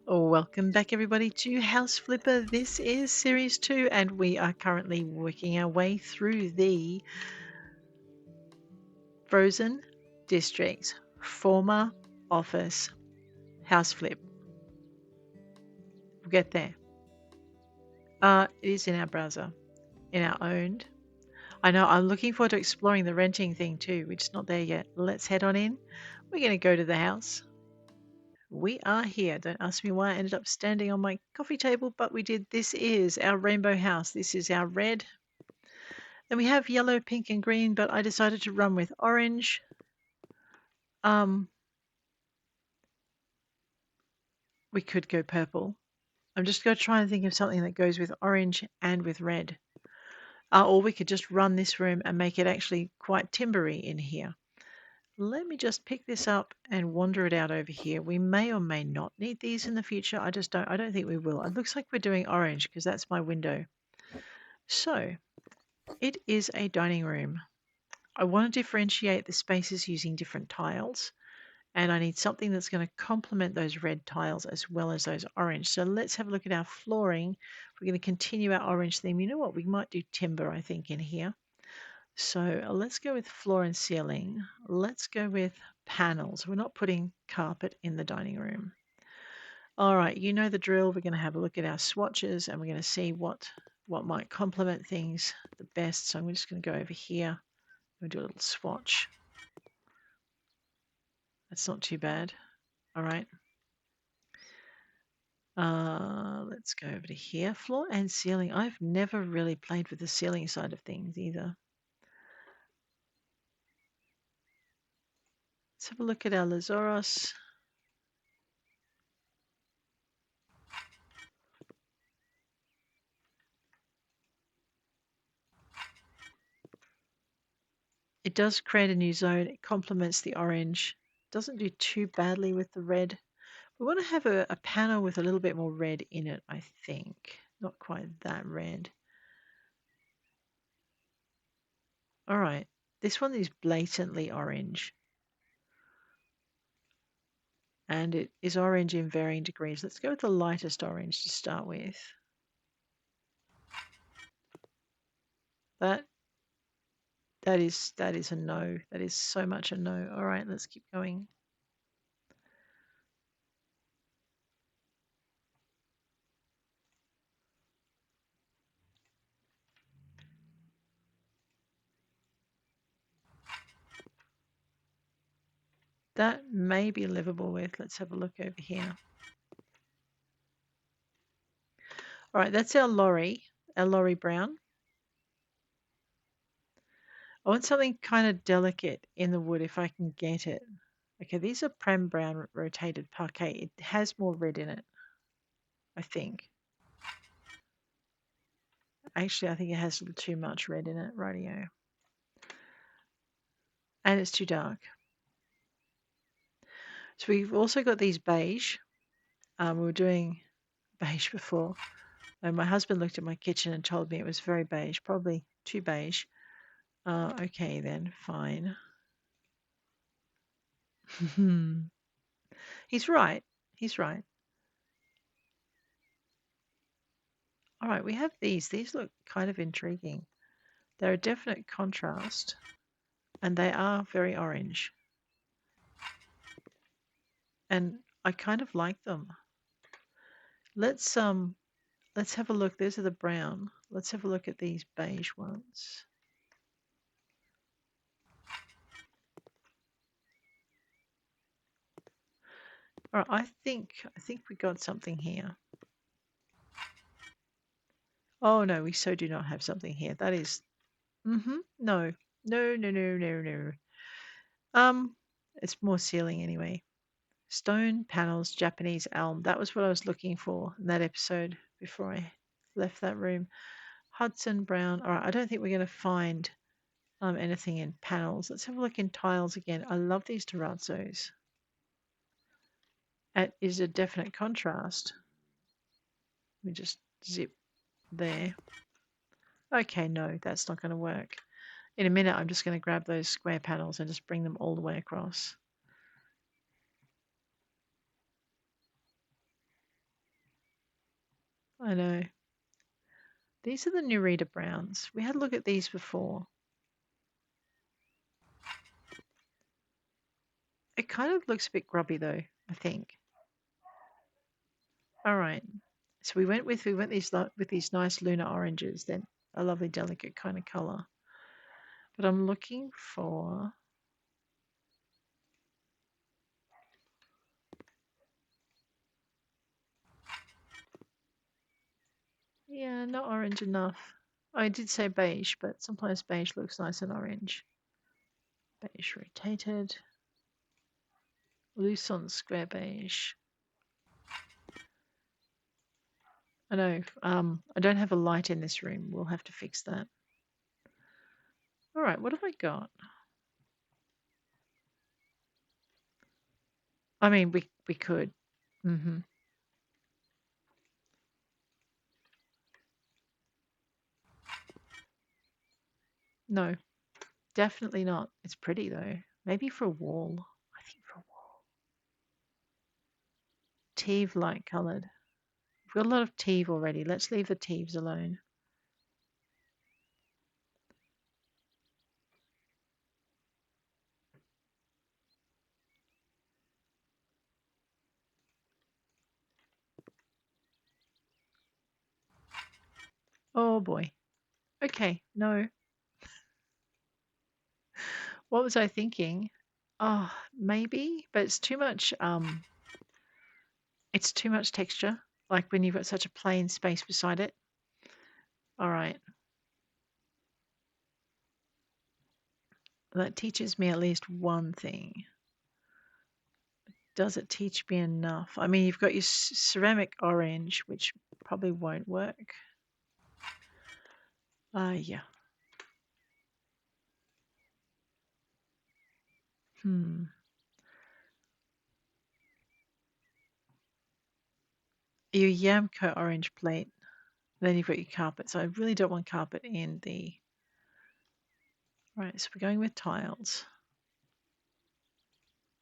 Welcome back, everybody, to House Flipper. This is Series 2, and we are currently working our way through the Frozen District former office house flip. We'll get there. It is in our browser, in our owned. I know I'm looking forward to exploring the renting thing too, which is not there yet. Let's head on in. We're going to go to the house. We are here. Don't ask me why I ended up standing on my coffee table, but we did. This is our rainbow house. This is our red. Then we have yellow, pink, and green, but I decided to run with orange. We could go purple. I'm just going to try and think of something that goes with orange and with red. Or we could just run this room and make it actually quite timbery in here. Let me just pick this up and wander it out over here. We may or may not need these in the future. I don't think we will. It looks like we're doing orange because that's my window. So it is a dining room. I want to differentiate the spaces using different tiles. And I need something that's going to complement those red tiles as well as those orange. So let's have a look at our flooring. We're going to continue our orange theme. You know what? We might do timber, I think, in here. So let's go with floor and ceiling. Let's go with panels. We're not putting carpet in the dining room. All right, you know the drill. We're going to have a look at our swatches and we're going to see what might complement things the best. So I'm just going to go over here and do a little swatch. That's not too bad. All right. Let's go over to here. Floor and ceiling. I've never really played with the ceiling side of things either. Let's have a look at our Lazoros. It does create a new zone. It complements the orange. Doesn't do too badly with the red. We want to have a panel with a little bit more red in it, I think. Not quite that red. All right. This one is blatantly orange. And it is orange in varying degrees. Let's go with the lightest orange to start with. That is a no. That is so much a no. All right, let's keep going. That may be livable with. Let's have a look over here. All right, that's our lorry brown. I want something kind of delicate in the wood if I can get it. Okay, these are Prem Brown rotated parquet. It has more red in it, I think. Actually, I think it has a little too much red in it. Rightio. And it's too dark. So we've also got these beige. We were doing beige before. And my husband looked at my kitchen and told me it was very beige, probably too beige. Okay, then, fine. He's right. He's right. All right, we have these. These look kind of intriguing. They're a definite contrast, and they are very orange. And I kind of like them. Let's have a look. Those are the brown. Let's have a look at these beige ones. All right, I think we got something here. Oh no, we so do not have something here. That is, no, no, no, no, no, no. It's more ceiling anyway. Stone panels, Japanese elm. That was what I was looking for in that episode before I left that room. Hudson brown. All right, I don't think we're going to find anything in panels. Let's have a look in tiles again. I love these terrazzos. It is a definite contrast. Let me just zip there. Okay, no, that's not going to work. In a minute, I'm just going to grab those square panels and just bring them all the way across. I know. These are the Nerita browns. We had a look at these before. It kind of looks a bit grubby though, I think. All right. So we went with these nice lunar oranges, then a lovely delicate kind of color. But I'm looking for, yeah, not orange enough. I did say beige, but sometimes beige looks nice in orange. Beige rotated, loose on square beige. I know. I don't have a light in this room. We'll have to fix that. All right, what have I got? I mean, we could. Mm-hmm. No, definitely not. It's pretty though. Maybe for a wall. I think for a wall. Teve light coloured. We've got a lot of Teve already. Let's leave the Teves alone. Oh boy. Okay, no. What was I thinking? Oh, maybe, but it's too much texture. Like when you've got such a plain space beside it. All right. That teaches me at least one thing. Does it teach me enough? I mean, you've got your ceramic orange, which probably won't work. Yeah. Hmm. Your Yamco orange plate. Then you've got your carpet. So I really don't want carpet in the. Right, so we're going with tiles.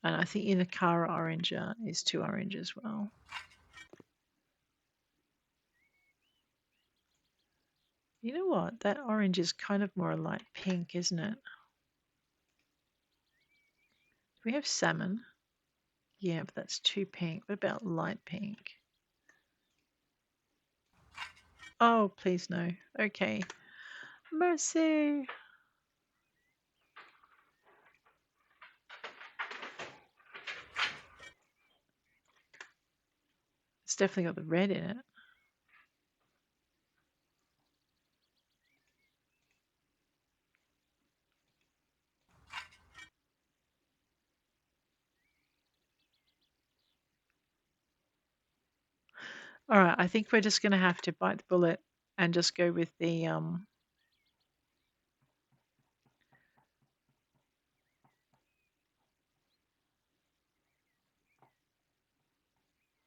And I think in a Cara orange is too orange as well. You know what? That orange is kind of more a light pink, isn't it? We have salmon. Yeah, but that's too pink. What about light pink? Oh, please no. Okay. Mercy. It's definitely got the red in it. All right, I think we're just going to have to bite the bullet and just go with the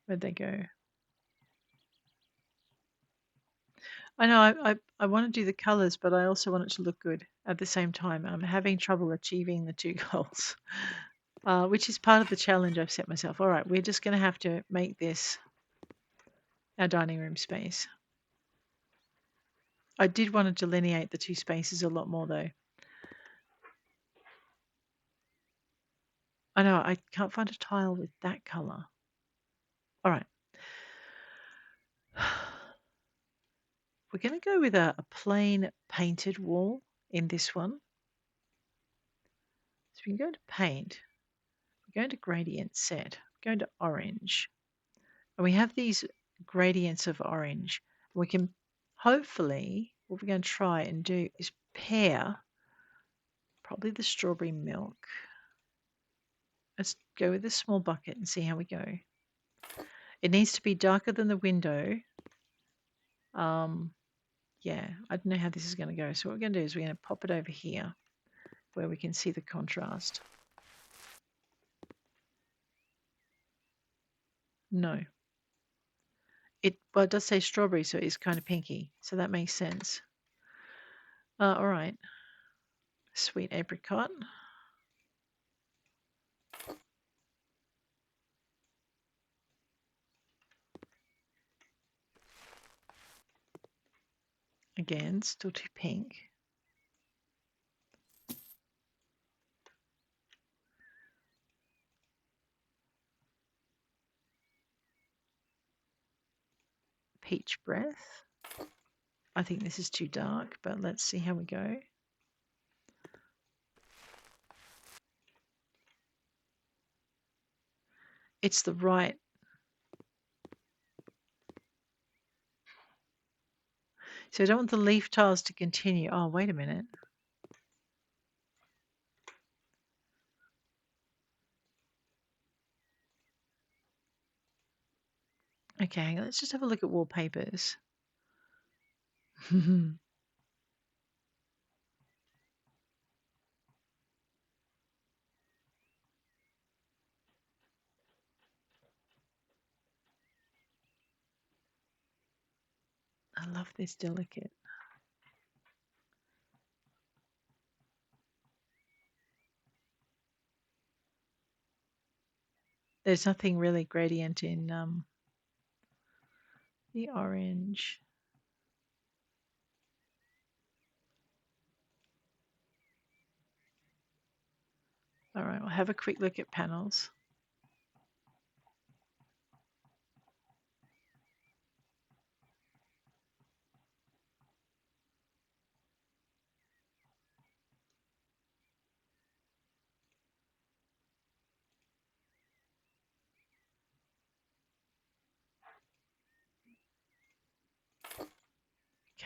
where'd they go? I know I want to do the colors, but I also want it to look good at the same time. I'm having trouble achieving the two goals, which is part of the challenge I've set myself. All right, we're just going to have to make this our dining room space. I did want to delineate the two spaces a lot more though. I know I can't find a tile with that color. All right. We're going to go with a plain painted wall in this one. So we can go to paint, we're going to gradient set, we're going to orange. And we have these gradients of orange. We can hopefully, what we're going to try and do is pair probably the strawberry milk. Let's go with this small bucket and see how we go. It needs to be darker than the window. Yeah, I don't know how this is going to go. So what we're going to do is we're going to pop it over here where we can see the contrast. No. Well, it does say strawberry, so it's kind of pinky. So that makes sense. All right. Sweet apricot. Again, still too pink. Peach breath. I think this is too dark, but let's see how we go. It's the right. So I don't want the leaf tiles to continue. Oh, wait a minute. Okay, hang on. Let's just have a look at wallpapers. I love this delicate. There's nothing really gradient in the orange. All right, we'll have a quick look at panels.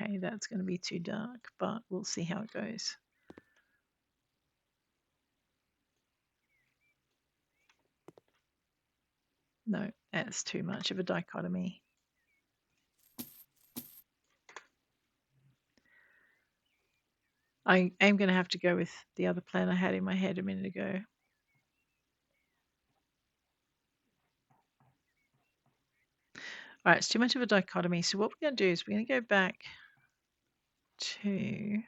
Okay, that's going to be too dark, but we'll see how it goes. No, that's too much of a dichotomy. I am going to have to go with the other plan I had in my head a minute ago. All right, it's too much of a dichotomy. So what we're going to do is we're going to go back to and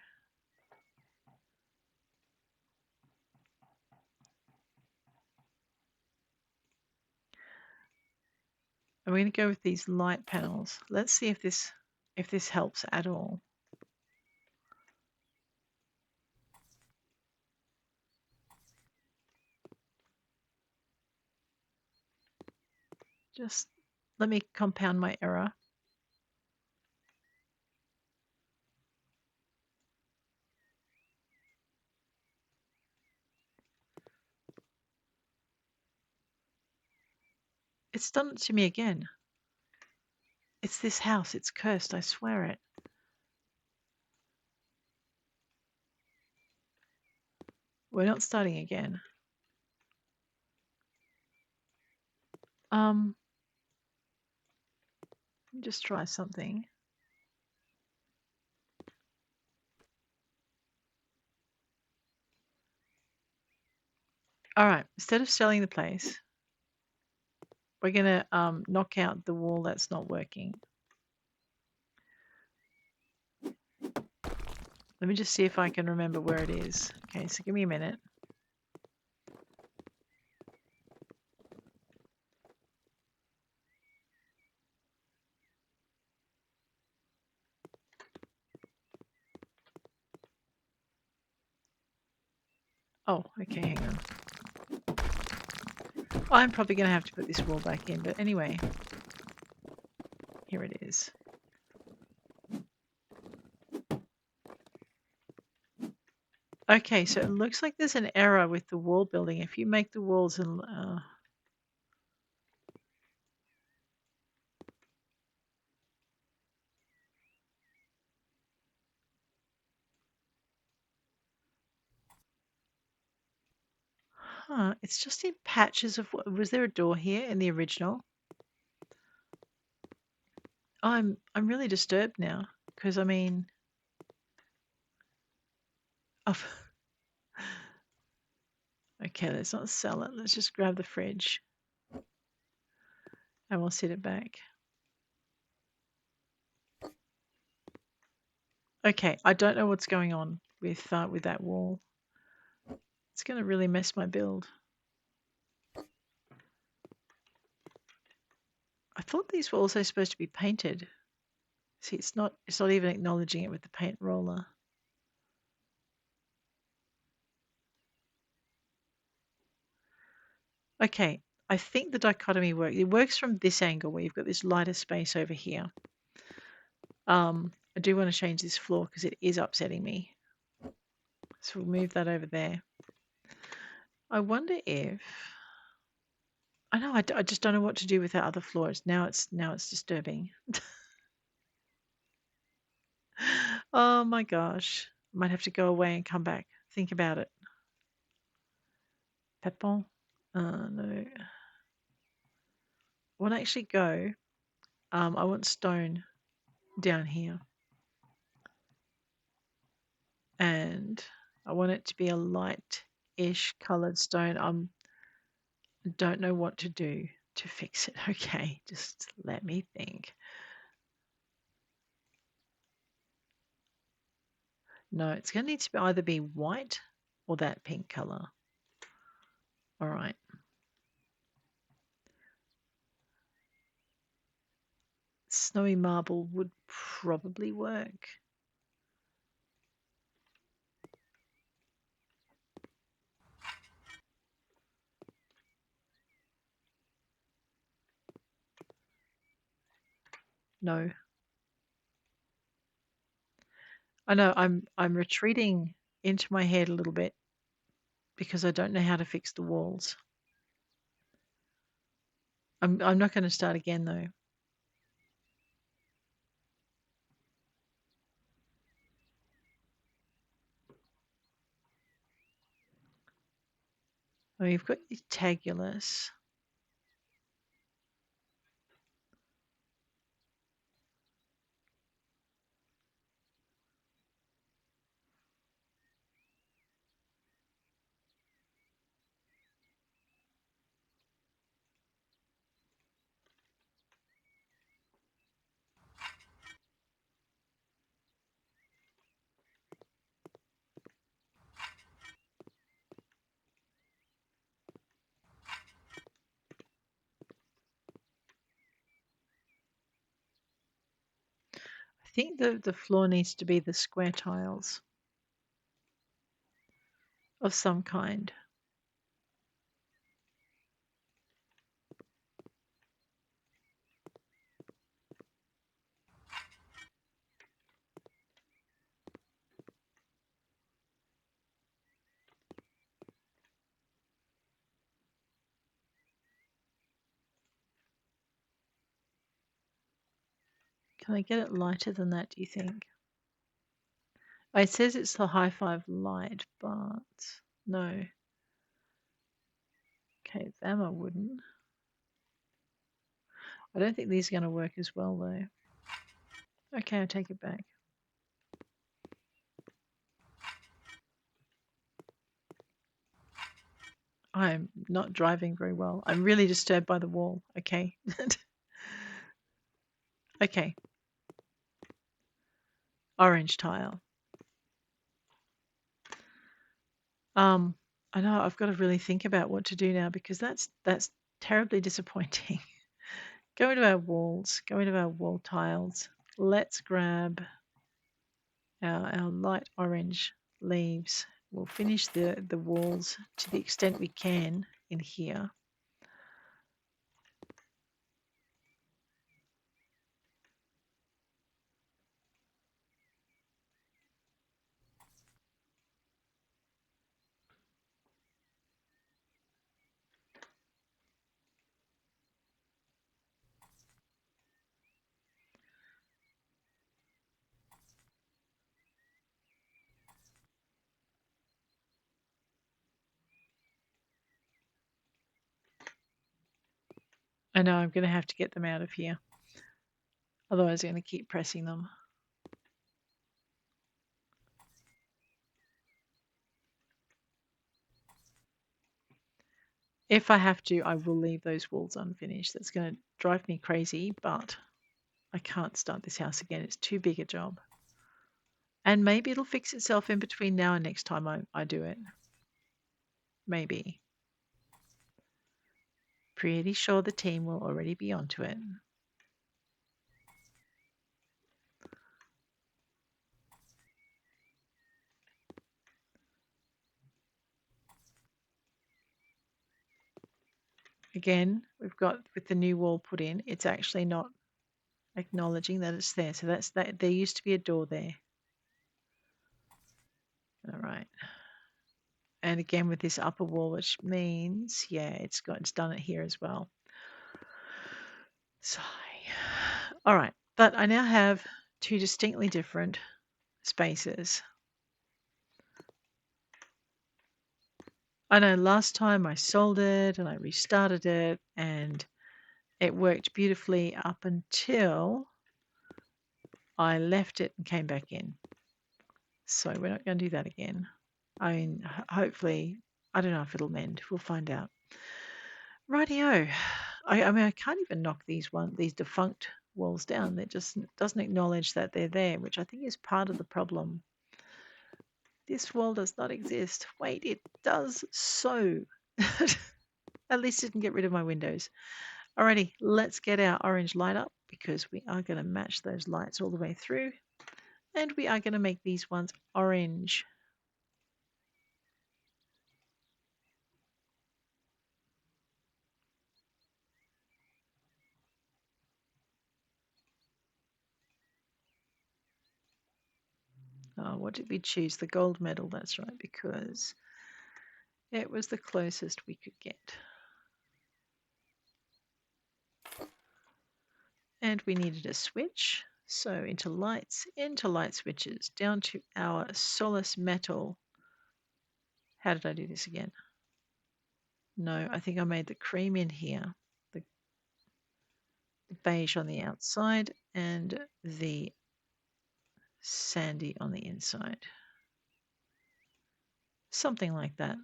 we're going to go with these light panels. Let's see if this helps at all. Just let me compound my error. It's done it to me again. It's this house. It's cursed. I swear it. We're not starting again. Just try something. All right. Instead of selling the place, we're going to knock out the wall that's not working. Let me just see if I can remember where it is. Okay, so give me a minute. Oh, okay, hang on. I'm probably going to have to put this wall back in, but anyway, here it is. Okay, so it looks like there's an error with the wall building. If you make the walls and it's just in patches of. Was there a door here in the original? I'm really disturbed now because I mean, oh, okay, let's not sell it. Let's just grab the fridge and we'll set it back. Okay, I don't know what's going on with that wall. It's going to really mess my build. I thought these were also supposed to be painted. See, it's not even acknowledging it with the paint roller. Okay, I think the dichotomy works. It works from this angle where you've got this lighter space over here. I do want to change this floor because it is upsetting me. So we'll move that over there. I wonder if I know I just don't know what to do with that other floor. Now it's disturbing. Oh my gosh. Might have to go away and come back. Think about it. Pepon? No. I want to actually go. I want stone down here. And I want it to be a light-ish coloured stone. I don't know what to do to fix it. Okay, just let me think. No, it's going to need to either be white or that pink colour. All right. Snowy marble would probably work. No. I know I'm retreating into my head a little bit because I don't know how to fix the walls. I'm not going to start again though. Oh, you've got your tagulus. I think the floor needs to be the square tiles of some kind. Can I get it lighter than that, do you think? Oh, it says it's the high five light, but no. Okay, them I wouldn't. I don't think these are going to work as well though. Okay, I take it back. I'm not driving very well. I'm really disturbed by the wall. Okay. Okay. Orange tile. Um, I know I've got to really think about what to do now because that's terribly disappointing. Go into our walls. Go into our wall tiles. Let's grab our light orange leaves. We'll finish the walls to the extent we can in here. I know I'm going to have to get them out of here. Otherwise, I'm going to keep pressing them. If I have to, I will leave those walls unfinished. That's going to drive me crazy, but I can't start this house again. It's too big a job. And maybe it'll fix itself in between now and next time I do it. Maybe. Pretty sure the team will already be onto it. Again, we've got with the new wall put in, it's actually not acknowledging that it's there. So that's that. There used to be a door there. All right. And again with this upper wall, which means, yeah, it's done it here as well. Sigh. All right. But I now have two distinctly different spaces. I know last time I sold it and I restarted it and it worked beautifully up until I left it and came back in. So we're not going to do that again. I mean, hopefully, I don't know if it'll mend. We'll find out. Rightio. I mean, I can't even knock these defunct walls down. It just doesn't acknowledge that they're there, which I think is part of the problem. This wall does not exist. Wait, it does so. At least it didn't get rid of my windows. Alrighty, let's get our orange light up because we are going to match those lights all the way through. And we are going to make these ones orange. What did we choose? The gold medal, that's right, because it was the closest we could get. And we needed a switch. So into light switches, down to our Solace metal. How did I do this again? No, I think I made the cream in here, the beige on the outside, and the sandy on the inside. Something like that.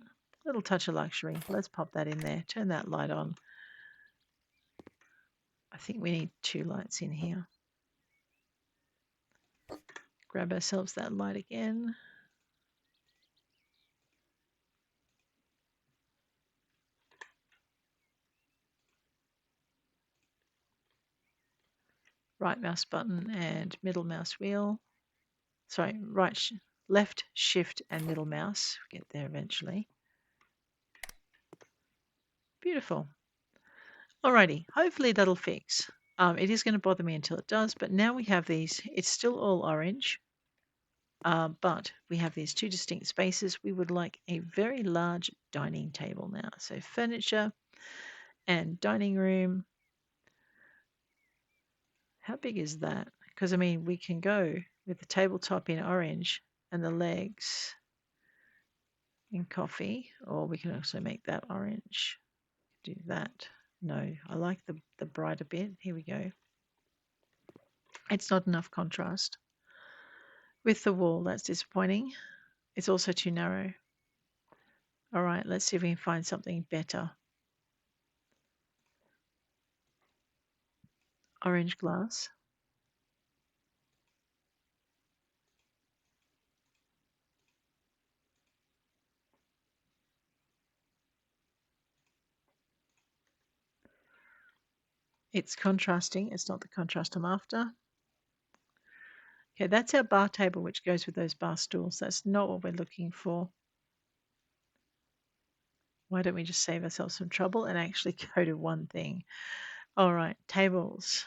Little touch of luxury. Let's pop that in there. Turn that light on. I think we need two lights in here. Grab ourselves that light again. Right mouse button and middle mouse wheel. Sorry, left shift and middle mouse. Get there eventually. Beautiful. Alrighty, hopefully that'll fix. It is going to bother me until it does, but now we have these. It's still all orange, but we have these two distinct spaces. We would like a very large dining table now. So furniture and dining room. How big is that? Because I mean, we can go with the tabletop in orange and the legs in coffee, or we can also make that orange. Do that. No, I like the brighter bit. Here we go. It's not enough contrast. With the wall, that's disappointing. It's also too narrow. All right, let's see if we can find something better. Orange glass. It's contrasting. It's not the contrast I'm after. Okay, that's our bar table, which goes with those bar stools. That's not what we're looking for. Why don't we just save ourselves some trouble and actually go to one thing? All right, tables.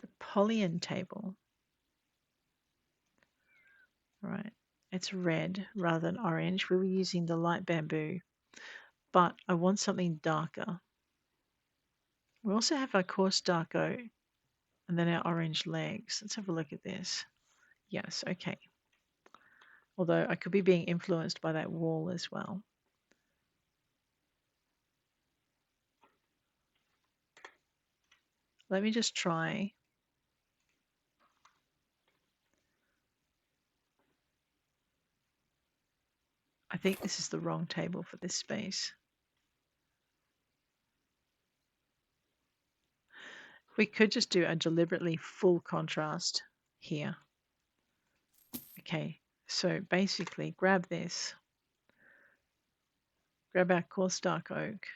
The Polyan table. All right, it's red rather than orange. We were using the light bamboo, but I want something darker. We also have our coarse dark oak and then our orange legs. Let's have a look at this. Yes, okay. Although I could be being influenced by that wall as well. Let me just try. I think this is the wrong table for this space. We could just do a deliberately full contrast here. Okay, so basically grab this, grab our coarse dark oak,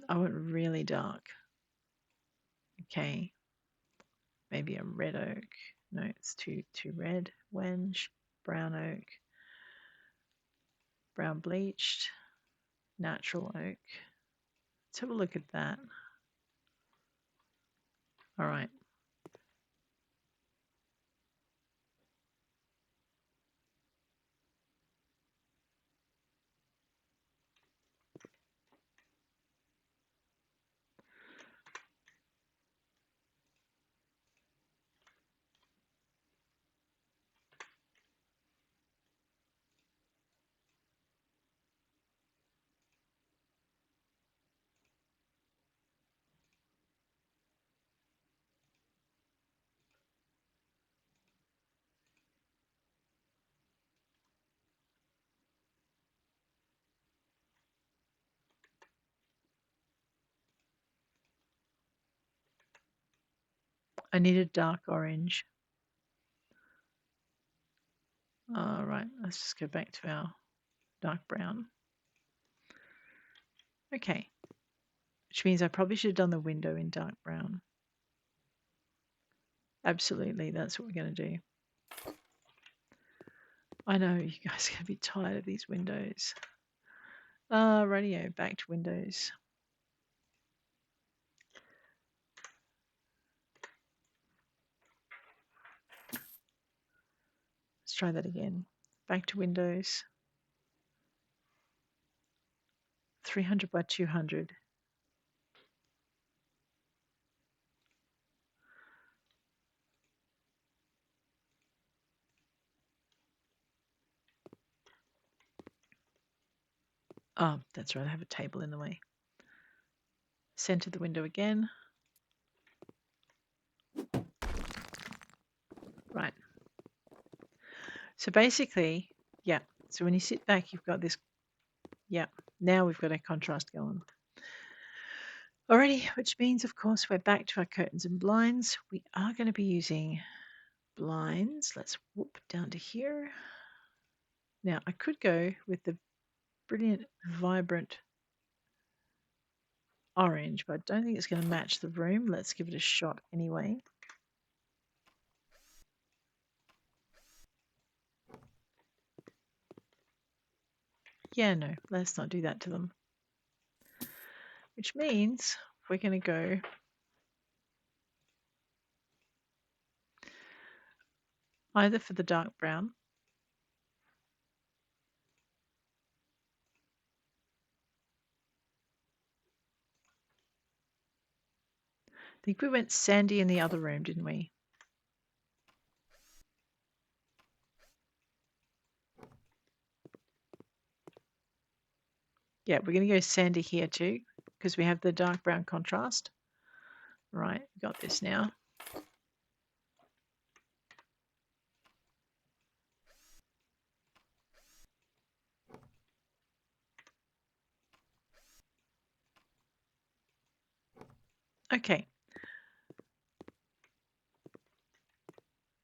I want really dark. Okay, maybe a red oak. No, it's too red. Wenge, brown oak. brown bleached, natural oak. Let's have a look at that. All right. I need a dark orange. All right, let's just go back to our dark brown. Okay, which means I probably should have done the window in dark brown. Absolutely, that's what we're going to do. I know you guys are going to be tired of these windows. Radio, back to windows. Let's try that again. Back to windows. 300 by 200. Oh, that's right, I have a table in the way. Center the window again. Right. So basically, yeah. So when you sit back, you've got this. Yeah. Now we've got our contrast going. Alrighty, which means, of course, we're back to our curtains and blinds. We are going to be using blinds. Let's whoop down to here. Now, I could go with the brilliant, vibrant orange, but I don't think it's going to match the room. Let's give it a shot anyway. Yeah, no, let's not do that to them. Which means we're going to go either for the dark brown. I think we went sandy in the other room, didn't we? Yeah, we're going to go sandy here too because we have the dark brown contrast. Right, got this now. Okay.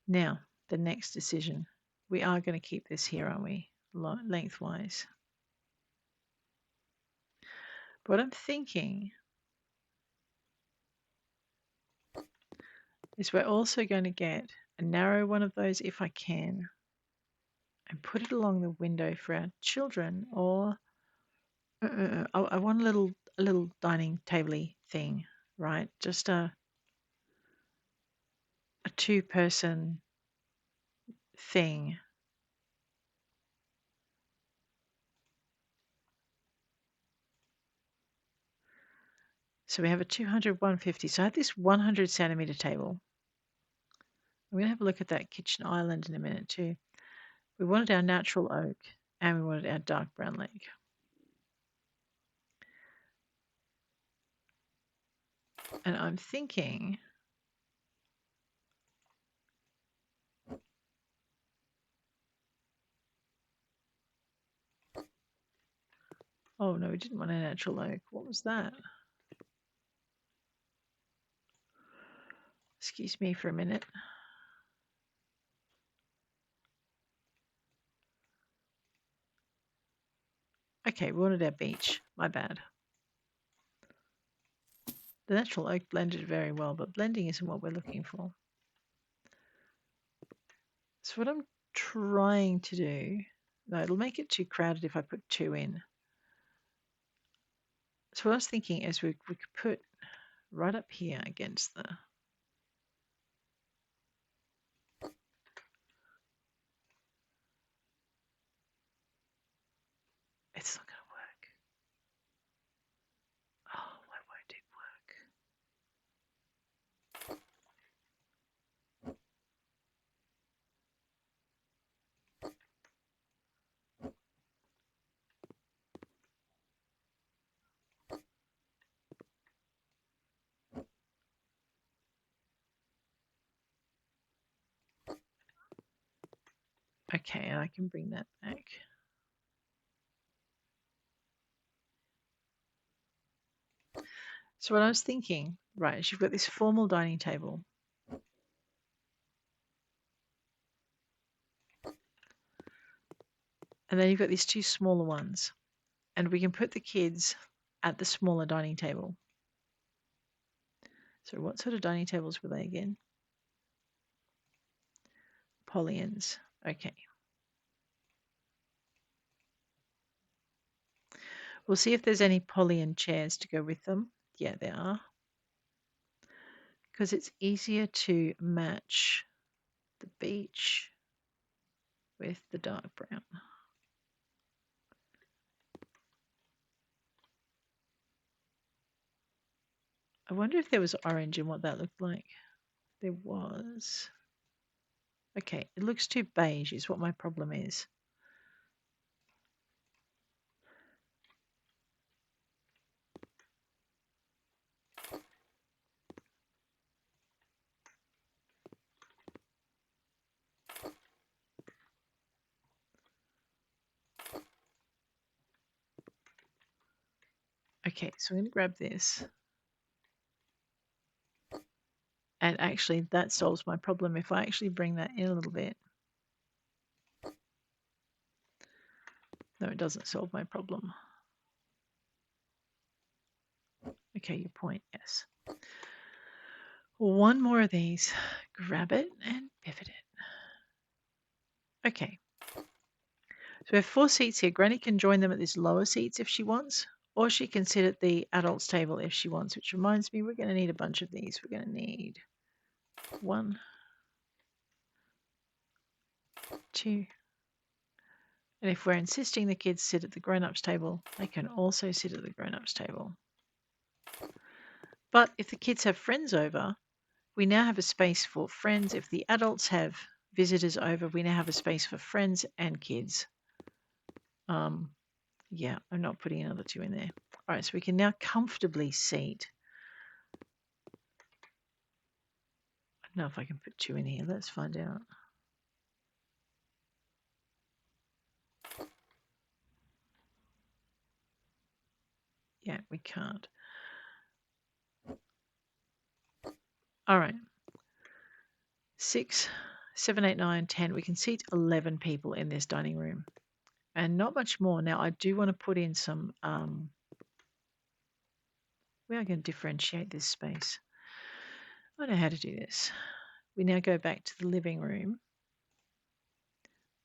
Now, the next decision. We are going to keep this here, aren't we? Lengthwise. But what I'm thinking is we're also going to get a narrow one of those if I can and put it along the window for our children, or I want a little dining table-y thing, right? Just a two-person thing. So we have a 200, 150. So I have this 100 centimeter table. I'm going to have a look at that kitchen island in a minute too. We wanted our natural oak and we wanted our dark brown lake. And I'm thinking, oh no, we didn't want a natural oak. What was that? Excuse me for a minute. Okay, we wanted our beech. My bad. The natural oak blended very well, but blending isn't what we're looking for. So what I'm trying to do No, it'll make it too crowded if I put two in. So what I was thinking is we could put right up here against the... It's not going to work. Oh, why won't it work? Okay, and I can bring that back. So what I was thinking, right, is you've got this formal dining table. And then you've got these two smaller ones. And we can put the kids at the smaller dining table. So what sort of dining tables were they again? Polyans. Okay. We'll see if there's any Polyan chairs to go with them. Yeah, there are. Because it's easier to match the beach with the dark brown. I wonder if there was orange and what that looked like. There was. Okay, it looks too beige is what my problem is. Okay, so I'm going to grab this. And actually, that solves my problem if I actually bring that in a little bit. No, it doesn't solve my problem. Okay, your point, yes. One more of these. Grab it and pivot it. Okay. So we have 4 seats here. Granny can join them at these lower seats if she wants, or she can sit at the adults table if she wants, which reminds me we're going to need a bunch of these. We're going to need 1, 2. And if we're insisting the kids sit at the grown-ups table, they can also sit at the grown-ups table. But if the kids have friends over, we now have a space for friends. If the adults have visitors over, we now have a space for friends and kids. Yeah, I'm not putting another 2 in there. All right, so we can now comfortably seat. I don't know if I can put 2 in here. Let's find out. Yeah, we can't. All right. 6, 7, 8, 9, 10. We can seat 11 people in this dining room. And not much more. Now, I do want to put in some... we are going to differentiate this space. I know how to do this. We now go back to the living room.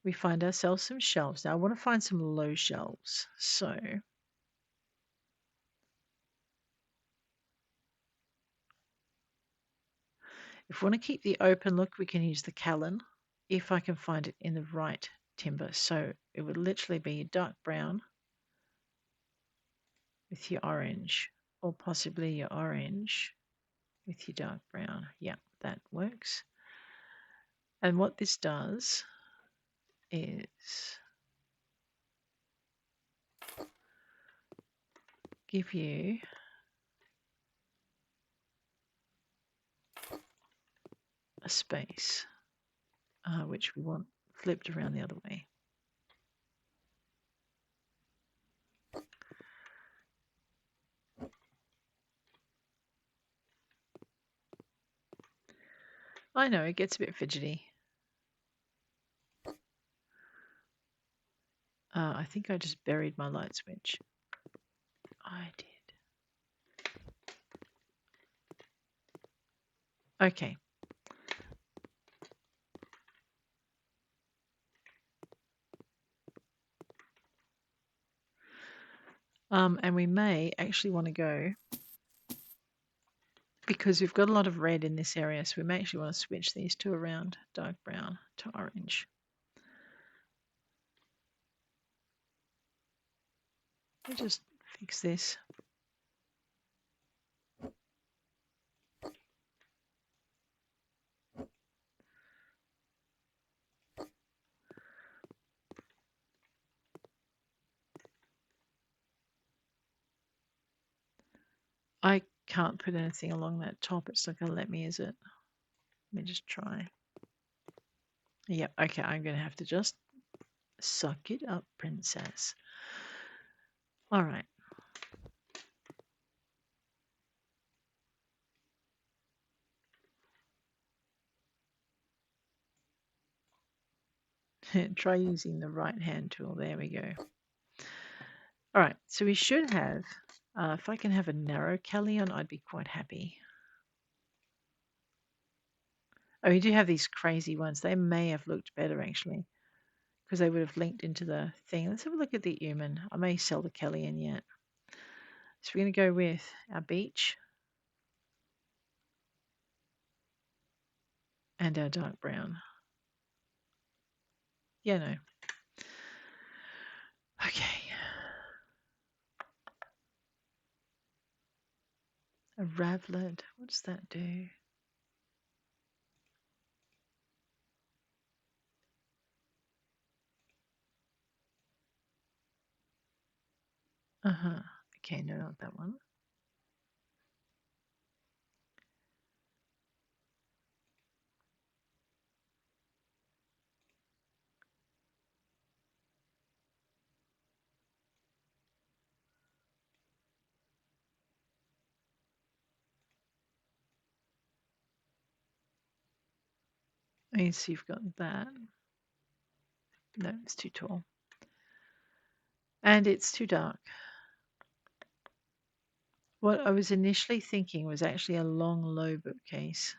We find ourselves some shelves. Now, I want to find some low shelves. So... if we want to keep the open look, we can use the Callan if I can find it in the right timber. So it would literally be dark brown with your orange, or possibly your orange with your dark brown. Yeah, that works. And what this does is give you a space, which we want flipped around the other way. I know, it gets a bit fidgety. I think I just buried my light switch. I did. Okay. And we may actually want to go, because we've got a lot of red in this area, so we may actually want to switch these two around, dark brown to orange. Let me just fix this. I can't put anything along that top. It's not going to let me, is it? Let me just try. Yep, okay, I'm going to have to just suck it up, princess. All right. Try using the right hand tool. There we go. All right, so we should have, if I can have a narrow Callion, I'd be quite happy. Oh, we do have these crazy ones. They may have looked better actually, because they would have linked into the thing. Let's have a look at the human. I may sell the Callion yet. So we're going to go with our beach and our dark brown. Yeah, no. Okay. A ravlet. What does that do? Uh-huh. Okay, no, not that one. Okay, so you've got that. No, it's too tall. And it's too dark. What I was initially thinking was actually a long, low bookcase.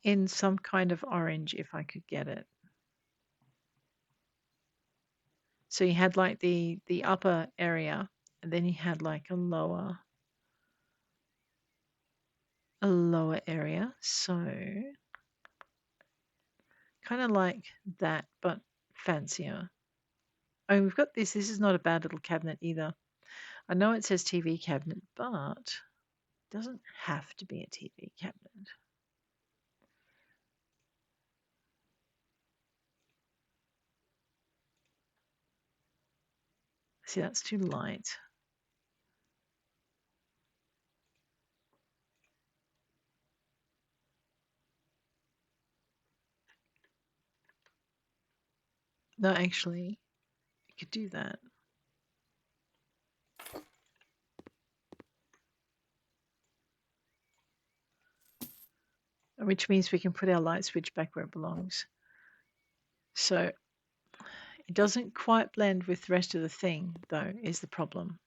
In some kind of orange, if I could get it. So you had like the upper area, and then you had like a lower area. So kind of like that, but fancier. Oh, we've got this. This is not a bad little cabinet either. I know it says TV cabinet, but it doesn't have to be a TV cabinet. See, that's too light. No, actually, you could do that. Which means we can put our light switch back where it belongs. So it doesn't quite blend with the rest of the thing, though, is the problem.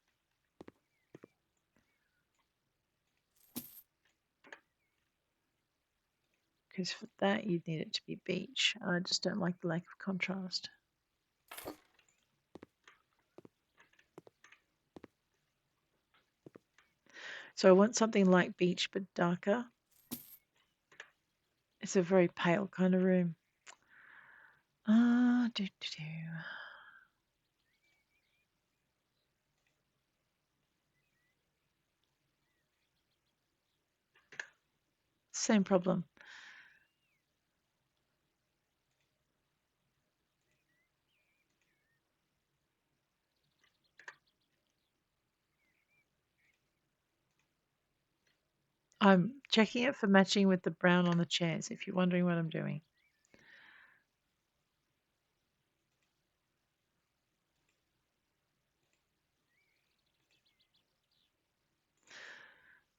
Because for that, you'd need it to be beach. I just don't like the lack of contrast. So I want something like beach, but darker. It's a very pale kind of room. Ah, Same problem. I'm checking it for matching with the brown on the chairs, if you're wondering what I'm doing.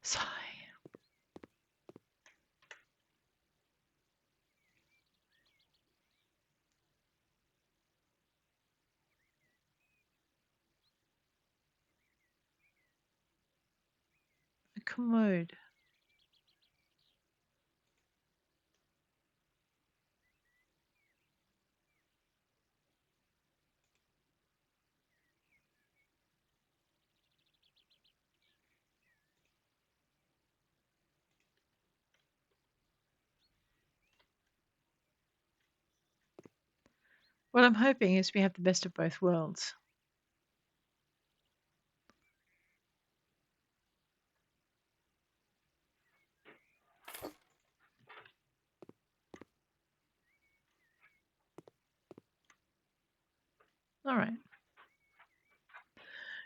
Sigh. A commode. What I'm hoping is we have the best of both worlds. All right.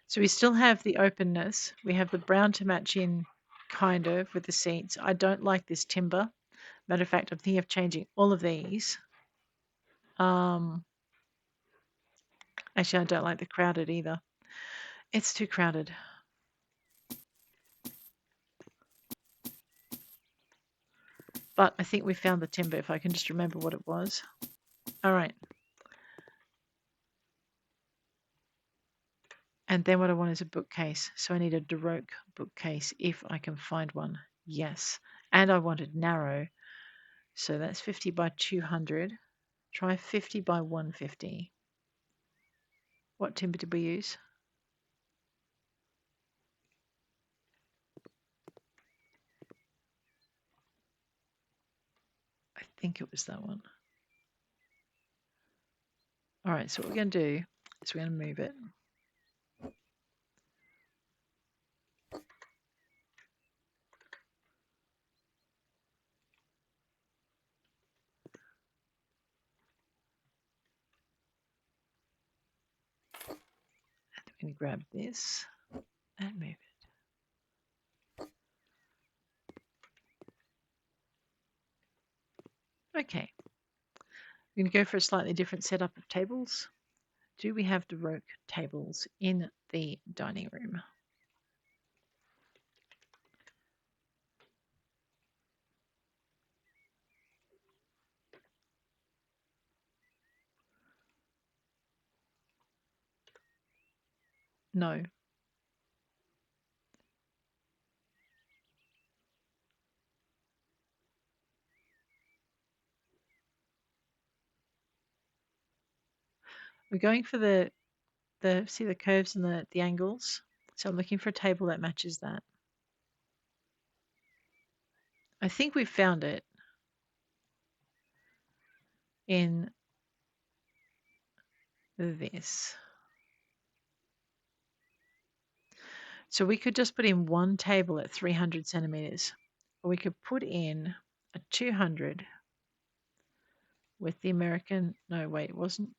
So we still have the openness. We have the brown to match in, kind of, with the seats. I don't like this timber. Matter of fact, I'm thinking of changing all of these. Um, Actually, I don't like the crowded either. It's too crowded. But I think we found the timber, if I can just remember what it was. All right. And then what I want is a bookcase. So I need a Baroque bookcase if I can find one. Yes. And I want it narrow. So that's 50 by 200. Try 50 by 150. What timber did we use? I think it was that one. All right, so what we're going to do is we're going to move it. And we're going to grab this and move it. Okay. We're going to go for a slightly different setup of tables. Do we have Baroque tables in the dining room? No. We're going for the see the curves and the angles. So I'm looking for a table that matches that. I think we found it in this. So we could just put in one table at 300 centimeters, or we could put in a 200 with the American. No, wait, it wasn't.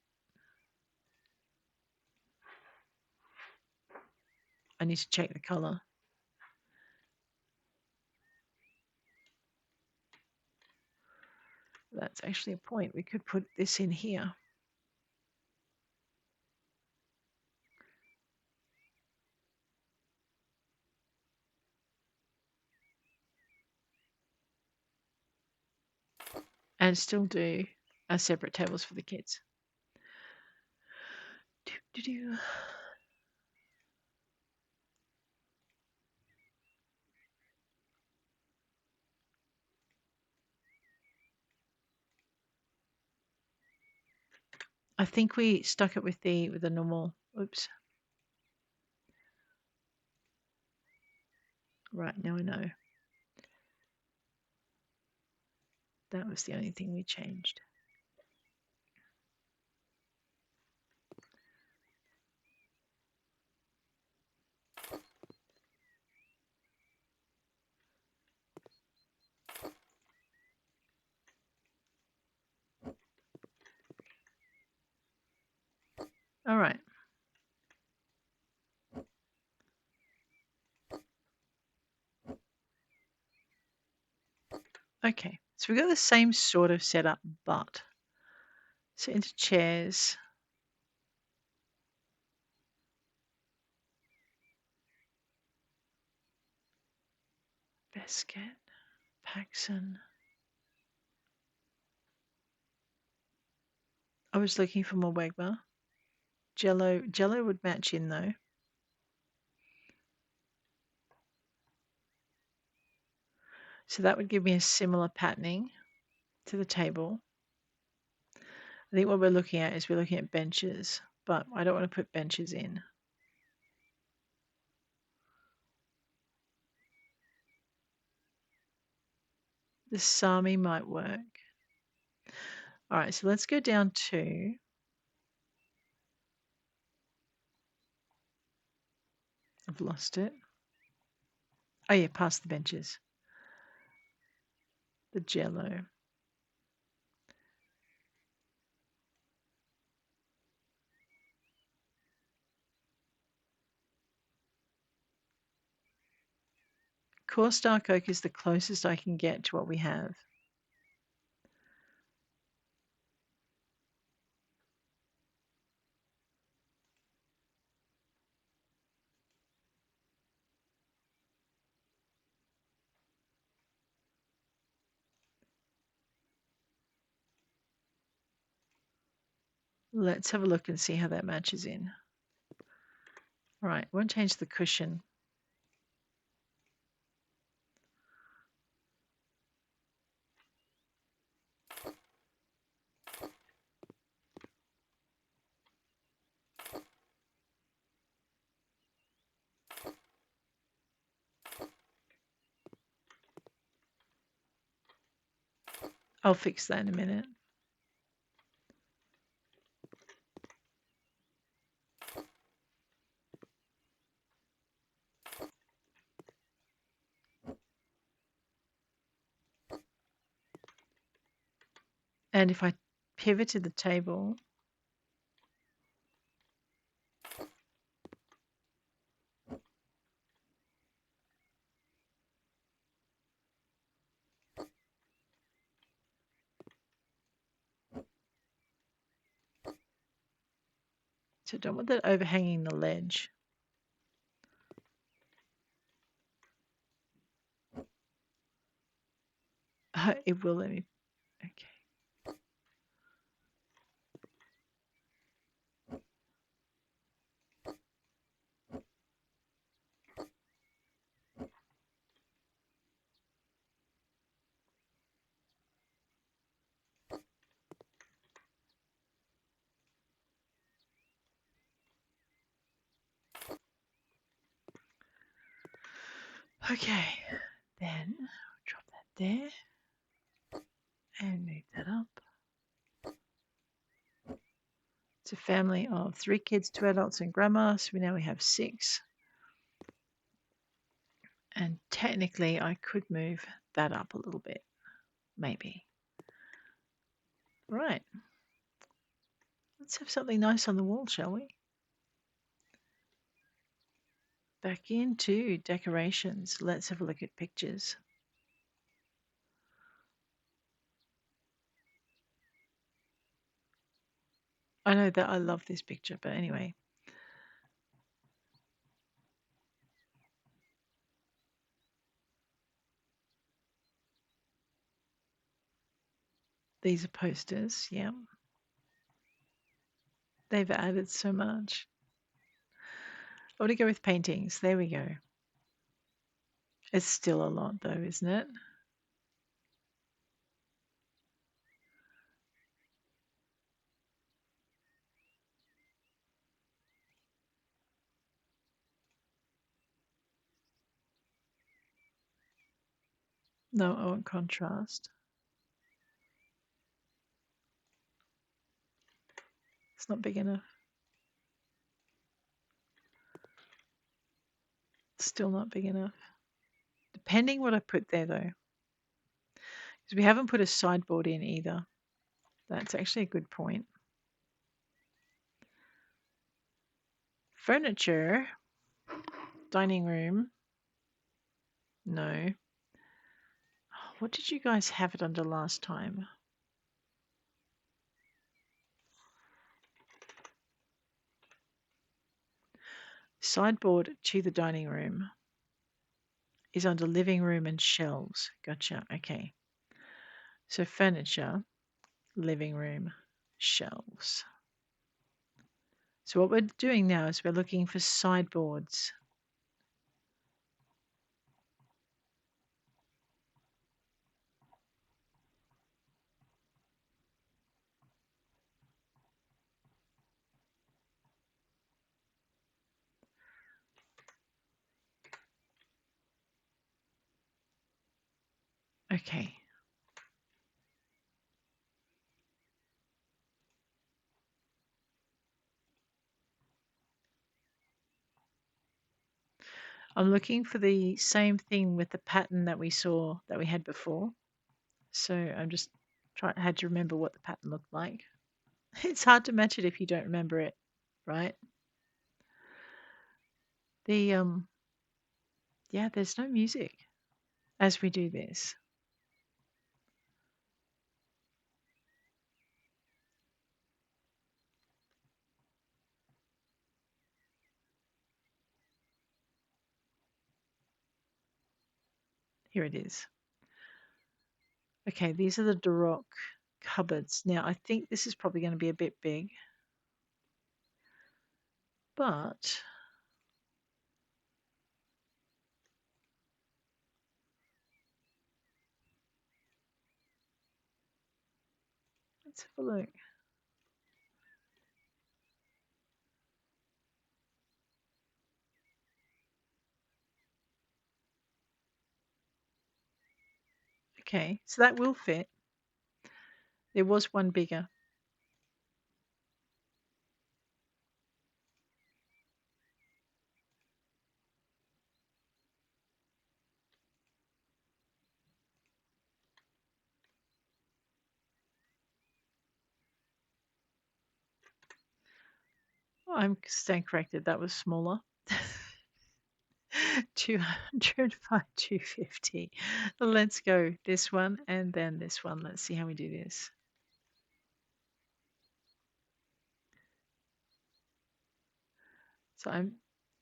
I need to check the color. That's actually a point. We could put this in here. And still do our separate tables for the kids. I think we stuck it with the normal. Oops. Right, now I know. That was the only thing we changed. All right. Okay, so we've got the same sort of setup, but so into chairs. Biscuit, Paxson. I was looking for more Wegma. Jello would match in though. So that would give me a similar patterning to the table. I think what we're looking at is we're looking at benches, but I don't want to put benches in. The Sami might work. All right, so let's go down to I've lost it. Oh yeah, past the benches. The jello. Coarse dark oak is the closest I can get to what we have. Let's have a look and see how that matches in. All right, I won't change the cushion. I'll fix that in a minute. And if I pivoted the table, so don't want that overhanging the ledge. It will let me. Okay. Okay, then drop that there and move that up. It's a family of 3 kids, 2 adults, and grandma. So now we have 6. And technically, I could move that up a little bit, maybe. Right. Let's have something nice on the wall, shall we? Back into decorations. Let's have a look at pictures. I know that I love this picture, but anyway. These are posters, yeah. They've added so much. I want to go with paintings. There we go. It's still a lot though, isn't it? No, I want contrast. It's not big enough. Still not big enough. Depending what I put there though. Because we haven't put a sideboard in either. That's actually a good point. Furniture. Dining room. No. What did you guys have it under last time? Sideboard to the dining room is under living room and shelves. Gotcha. Okay. So furniture, living room, shelves. So what we're doing now is we're looking for sideboards. Okay. I'm looking for the same thing with the pattern that we had before. So I'm just had to remember what the pattern looked like. It's hard to match it if you don't remember it, right? The yeah, there's no music as we do this. Here it is. Okay, these are the Duroc cupboards. Now I think this is probably going to be a bit big, but let's have a look. Okay, so that will fit. There was one bigger. Oh, I'm staying corrected. That was smaller. 200 by 250. Let's go this one and then this one. Let's see how we do this. So I'm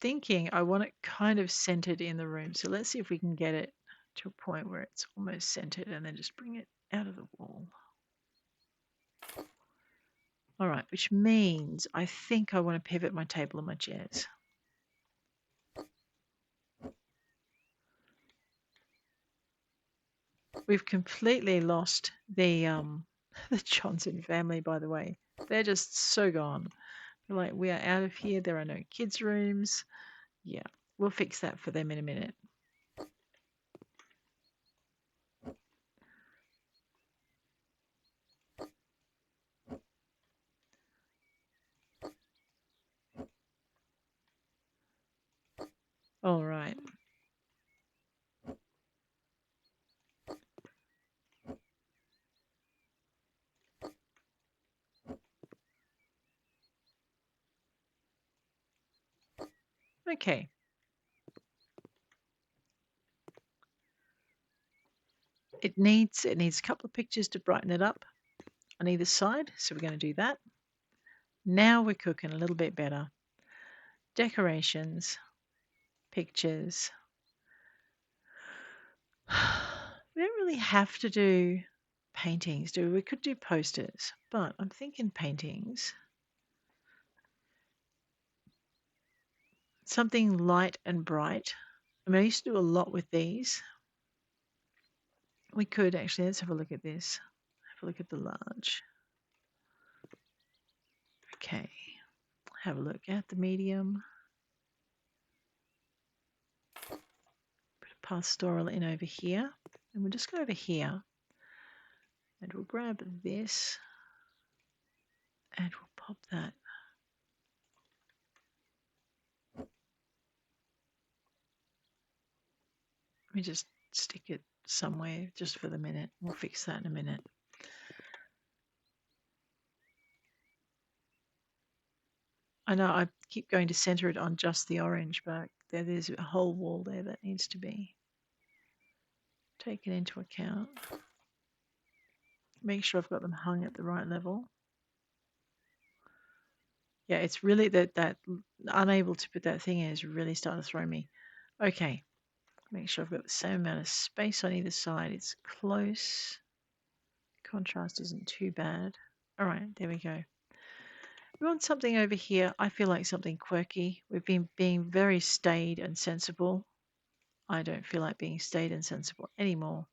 thinking I want it kind of centered in the room. So let's see if we can get it to a point where it's almost centered and then just bring it out of the wall. All right, which means I think I want to pivot my table and my chairs. We've completely lost the the Johnson family, by the way. They're just so gone. They're like, we are out of here. There are no kids' rooms. Yeah, we'll fix that for them in a minute. All right. Okay. It needs a couple of pictures to brighten it up on either side. So we're going to do that. Now we're cooking a little bit better. Decorations, pictures. We don't really have to do paintings, do we? We could do posters, but I'm thinking paintings. Something light and bright. I mean, I used to do a lot with these. We could actually, let's have a look at this. Have a look at the large. Okay, have a look at the medium. Put a pastoral in over here. And we'll just go over here. And we'll grab this. And we'll pop that. Let me just stick it somewhere just for the minute. We'll fix that in a minute. I know I keep going to center it on just the orange, but there's a whole wall there that needs to be taken into account. Make sure I've got them hung at the right level. Yeah, it's really that unable to put that thing in is really starting to throw me. Okay, make sure I've got the same amount of space on either side. It's close. Contrast isn't too bad. All right, there we go. We want something over here. I feel like something quirky. We've been being very staid and sensible. I don't feel like being staid and sensible anymore.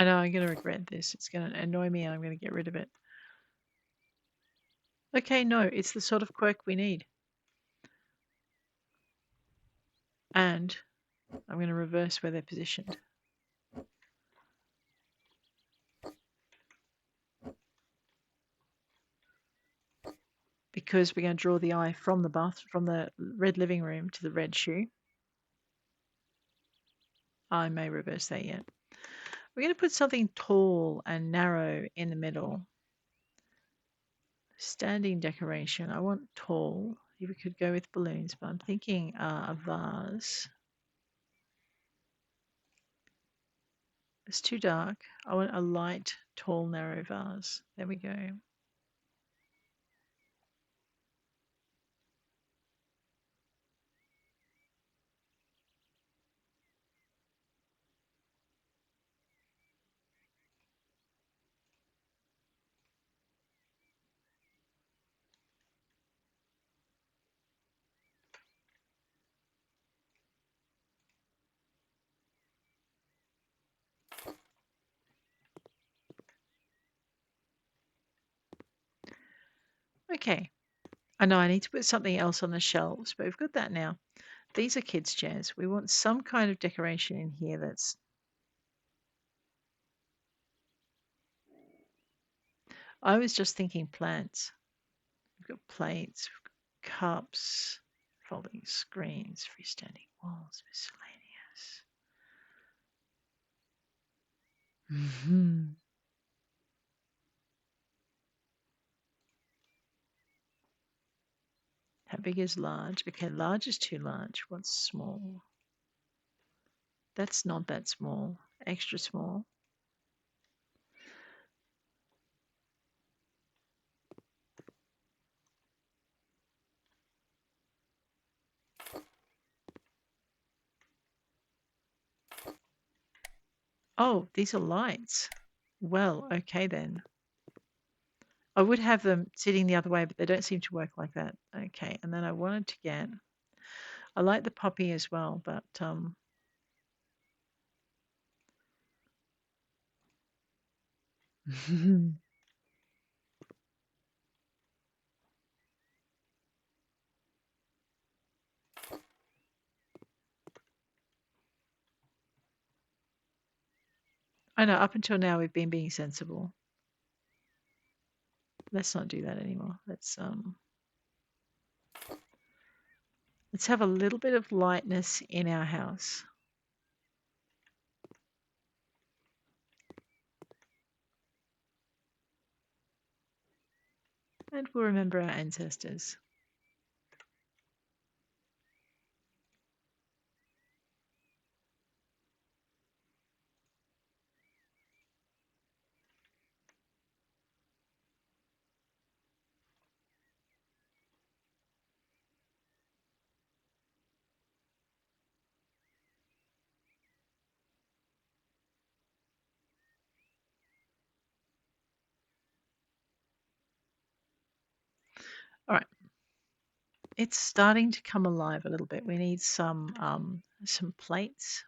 I know I'm going to regret this. It's going to annoy me and I'm going to get rid of it. Okay, no, it's the sort of quirk we need. And I'm going to reverse where they're positioned. Because we're going to draw the eye from the red living room to the red shoe. I may reverse that yet. We're going to put something tall and narrow in the middle. Standing decoration. I want tall. We could go with balloons, but I'm thinking a vase. It's too dark. I want a light, tall, narrow vase. There we go. Okay. I know I need to put something else on the shelves, but we've got that now. These are kids' chairs. We want some kind of decoration in here that's. I was just thinking plants. We've got plates, we've got cups, folding screens, freestanding walls, miscellaneous. How big is large? Okay, large is too large. What's small? That's not that small. Extra small. Oh, these are lights. Well, okay then. I would have them sitting the other way, but they don't seem to work like that. Okay, and then I wanted to get. I like the poppy as well, but I know up until now we've been being sensible. Let's not do that anymore. Let's have a little bit of lightness in our house. And we'll remember our ancestors. All right. It's starting to come alive a little bit. We need some plates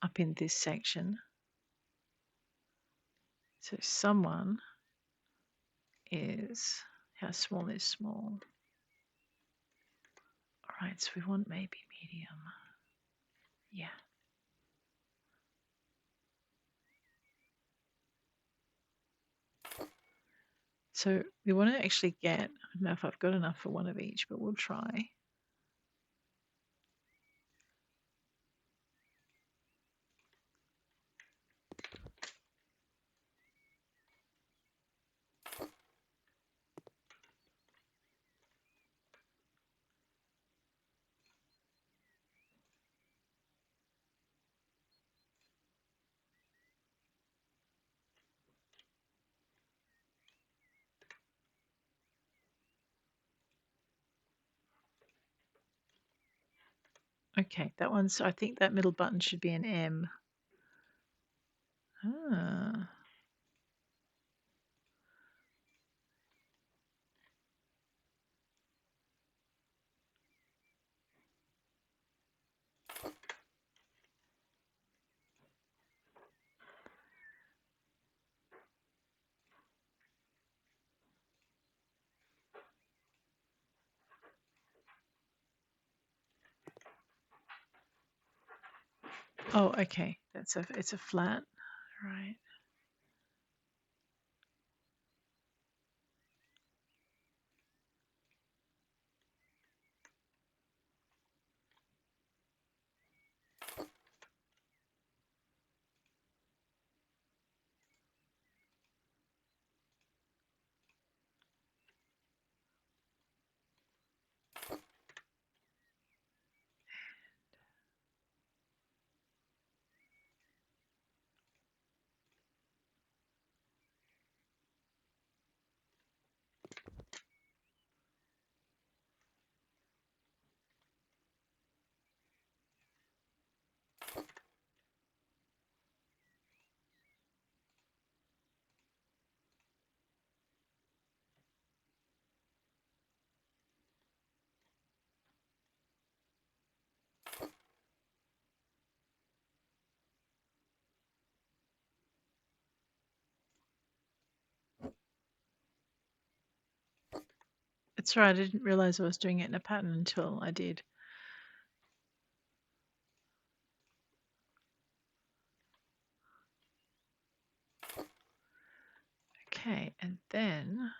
up in this section. So someone is, how small is small? All right, so we want maybe medium. Yeah. So we want to actually get, I don't know if I've got enough for one of each, but we'll try. Okay, that one's, I think that middle button should be an M. Ah. Oh, okay. It's a flat, right? It's right. I didn't realize I was doing it in a pattern until I did. Okay, and then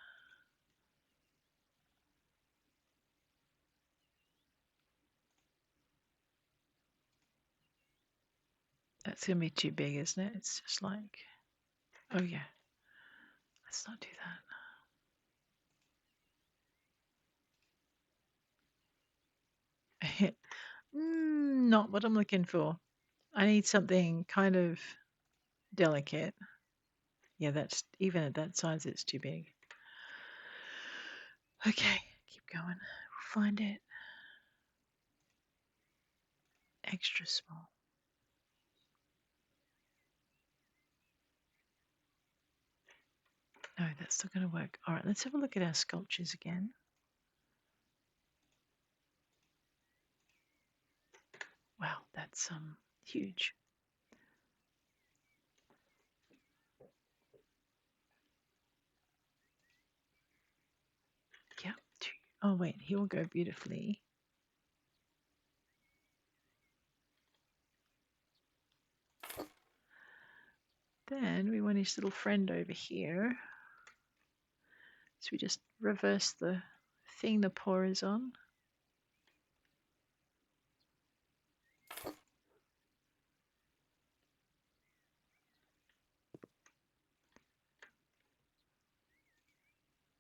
that's going to be too big, isn't it? It's just like, oh yeah, let's not do that. Not what I'm looking for. I need something kind of delicate. Yeah, that's even at that size, it's too big. Okay, keep going. We'll find it extra small. No, that's not going to work. All right, let's have a look at our sculptures again. Wow, that's huge. Yeah. Oh wait, he will go beautifully. Then we want his little friend over here. So we just reverse the thing the paw is on.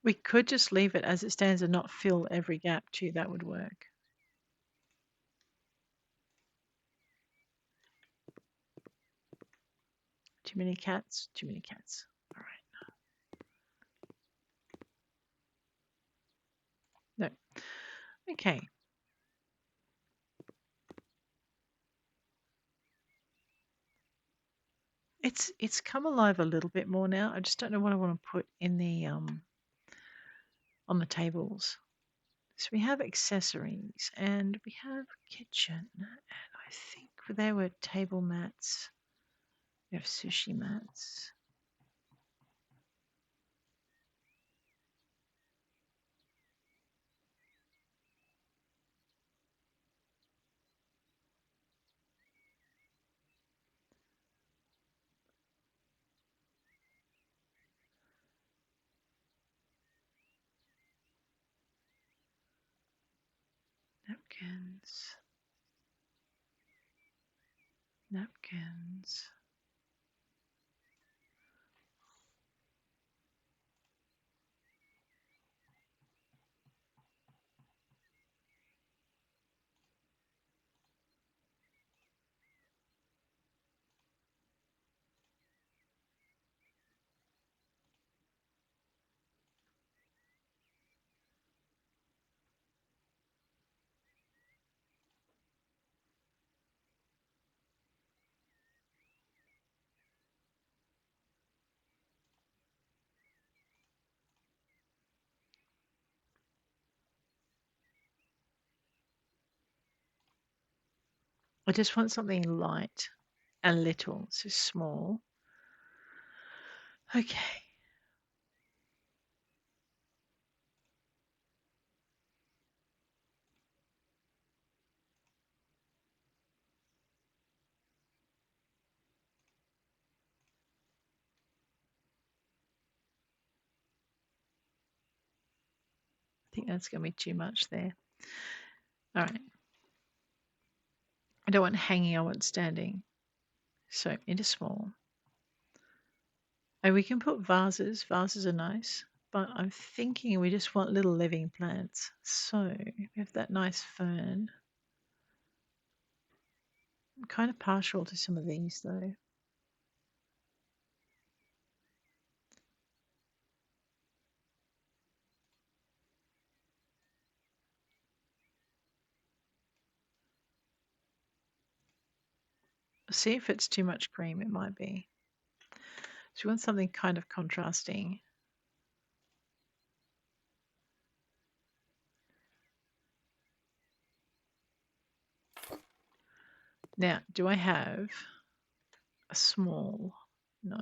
We could just leave it as it stands and not fill every gap too. That would work. Too many cats? Too many cats. All right. No. Okay. It's come alive a little bit more now. I just don't know what I want to put in the on the tables. So we have accessories and we have kitchen, and I think there were table mats. We have sushi mats. Napkins. Napkins. I just want something light and little, so small. Okay. think that's going to be too much there. All right. I don't want hanging, I want standing. So into small. And we can put vases. Vases are nice. But I'm thinking we just want little living plants. So we have that nice fern. I'm kind of partial to some of these though. See if it's too much cream, it might be. So we want something kind of contrasting. Now, do I have a small? No.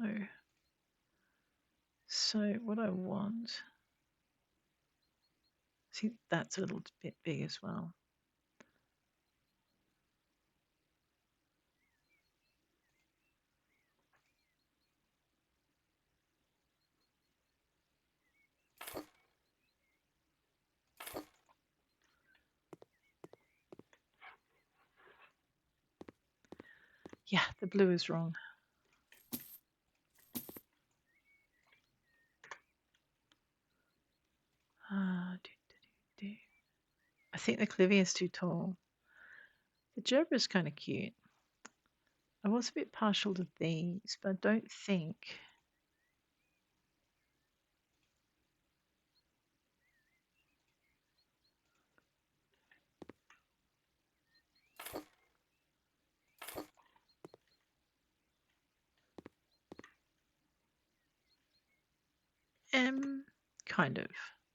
So what I want, see, that's a little bit big as well. Yeah, the blue is wrong. Ah, I think the clivia is too tall. The gerber is kind of cute. I was a bit partial to these, but I don't think. Kind of.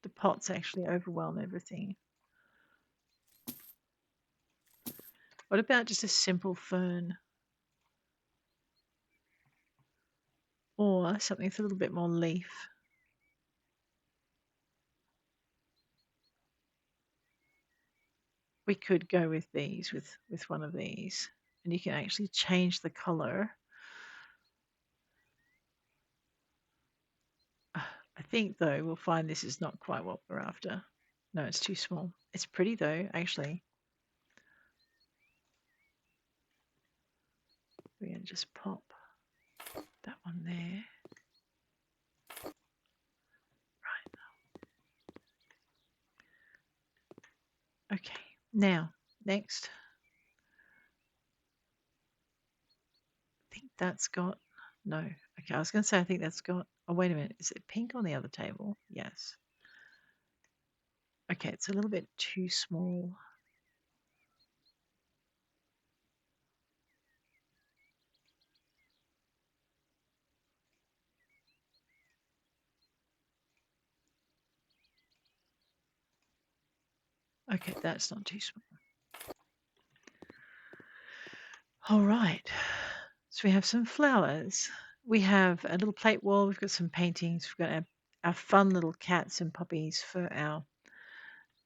The pots actually overwhelm everything. What about just a simple fern? Or something with a little bit more leaf? We could go with these, with one of these. And you can actually change the colour. I think, though, we'll find this is not quite what we're after. No, it's too small. It's pretty, though, actually. We're going to just pop that one there. Right. Okay. Now, next. I think that's got... No. Okay, I was going to say I think that's got... Oh, wait a minute. Is it pink on the other table? Yes. Okay, it's a little bit too small. Okay, that's not too small. All right. So we have some flowers. We have a little plate wall. We've got some paintings. We've got our fun little cats and puppies for our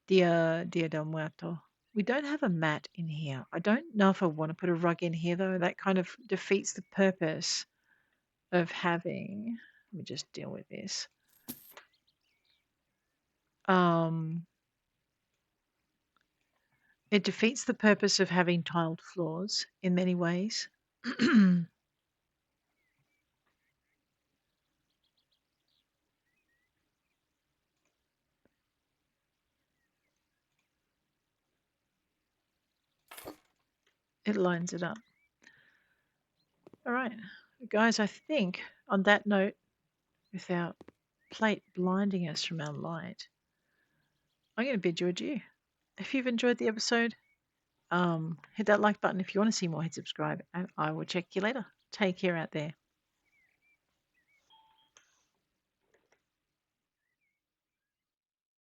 Dia del Muerto. We don't have a mat in here. I don't know if I want to put a rug in here though. That kind of defeats the purpose of having. Let me just deal with this. It defeats the purpose of having tiled floors in many ways. It lines it up. All right, guys, I think on that note, with our plate blinding us from our light, I'm going to bid you adieu. If you've enjoyed the episode, hit that like button. If you want to see more, hit subscribe, and I will check you later. Take care out there.